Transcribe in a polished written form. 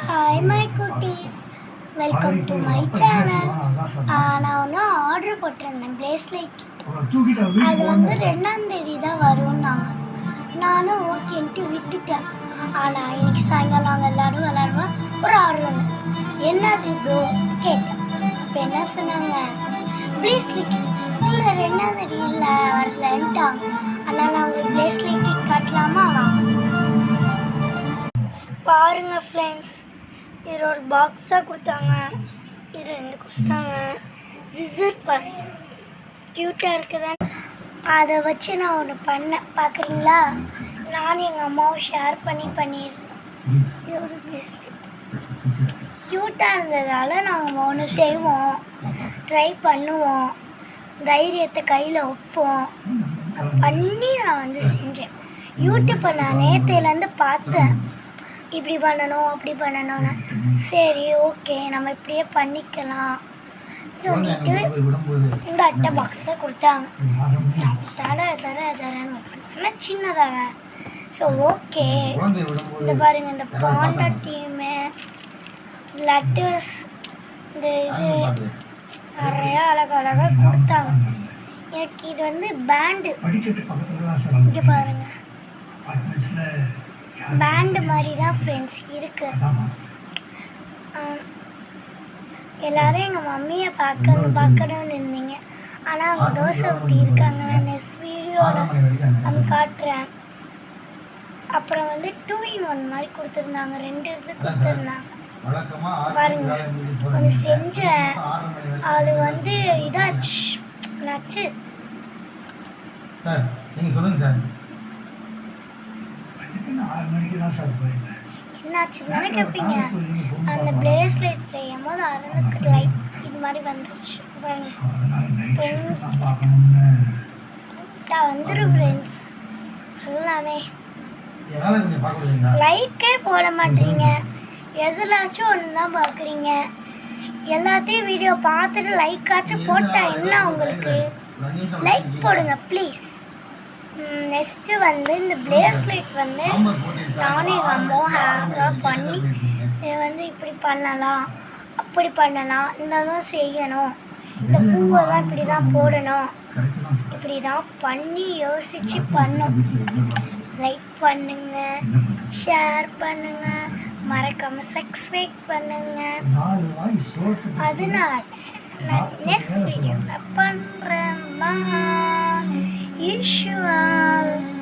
Hi my குட்டீஸ், welcome to my channel. நான் ஒன்று ஆர்டர் போட்டிருந்தேன் பிரேஸ்லெட். அது வந்து 2ஆம் தேதி தான் வரும்னாங்க. நானும் ஓகேன்ட்டு விட்டுட்டேன். ஆனால் இன்னைக்கு சாயங்காலம் நாங்கள் எல்லோரும் விளாடுவோம். ஒரு ஆர்டர் வந்தேன். என்னது ப்ரோ கேட்டேன். இப்போ என்ன சொன்னாங்க, பிரேஸ்லெட் இல்லை 2ஆம் தேதி இல்லை வரலன்ட்டாங்க. அதனால் நான் உங்களுக்கு பிரேஸ்லெட் காட்டலாமா? பாருங்க ஃப்ரெண்ட்ஸ், இது ஒரு பாக்ஸாக கொடுத்தாங்க. இது 2 கொடுத்தாங்க. சிசர் பாருங்க, க்யூட்டாக இருக்குதான். அதை வச்சு நான் ஒன்று பண்ணேன், பார்க்குறீங்களா? நானும் எங்கள் அம்மாவும் ஷேர் பண்ணியிருந்தோம். இது ஒரு பிரேஸ்லெட் க்யூட்டாக இருந்ததால் நாங்கள் ஒன்று செய்வோம், ட்ரை பண்ணுவோம், தைரியத்தை கையில் வைப்போம் பண்ணி நான் வந்து செஞ்சேன். யூடியூப்பை நான் நேற்றுலேருந்து பார்த்தேன், இப்படி பண்ணணும் அப்படி பண்ணணும்னு. சரி ஓகே நம்ம இப்படியே பண்ணிக்கலாம் சொல்லிட்டு இந்த அட்டை பாக்ஸில் கொடுத்தாங்க. தரன்னு சின்னதாக. ஸோ ஓகே, இந்த பாருங்க, இந்த பாண்டா டீமு லெட்டர்ஸ், இந்த இது நிறையா அழகழகாக கொடுத்தாங்க. எனக்கு இது வந்து பேண்டு, இங்கே பாருங்க, பேண்டு மாதிரி தான் ஃப்ரெண்ட்ஸ் இருக்கு. எல்லோரும் எங்கள் மம்மியை பார்க்கணுன்னு இருந்தீங்க. ஆனால் அவங்க தோசை ஊற்றி இருக்காங்க. நான் நெக்ஸ்ட் வீடியோவில் அவங்க காட்டுறேன். அப்புறம் வந்து 2-in-1 மாதிரி கொடுத்துருந்தாங்க, 2 இது கொடுத்துருந்தாங்க. பாருங்க, ஒன்று செஞ்சேன், அது வந்து இதாச்சு நச்சு. என்னாச்சுன்னு கேட்பீங்க. அந்த பிரேஸ்லெட் செய்யும் போது அதுக்கு லைட் இது மாதிரி வந்துருச்சு. வந்துடும் ஃப்ரெண்ட்ஸ். எல்லாமே லைக்கே போட மாட்டீங்க, எதுலாச்சும் ஒன்று தான் பார்க்குறீங்க. எல்லாத்தையும் வீடியோ பார்த்துட்டு லைக்காச்சும் போட்டால் என்ன உங்களுக்கு? லைக் போடுங்க ப்ளீஸ். நெக்ஸ்ட்டு வந்து இந்த பிரேஸ்லெட் வந்து நானும் எங்கள் அம்மாவும் ஹேராக பண்ணி இதை வந்து இப்படி பண்ணலாம் அப்படி பண்ணலாம், இந்த தான் செய்யணும், இந்த பூவை தான் இப்படி தான் போடணும், இப்படி தான் பண்ணி யோசித்து பண்ணோம். லைக் பண்ணுங்க, ஷேர் பண்ணுங்க, மறக்காமல் சப்ஸ்கிரைப் பண்ணுங்க. அதனால நான் நெக்ஸ்ட் வீடியோவில் பண்ணுறேன். Usual.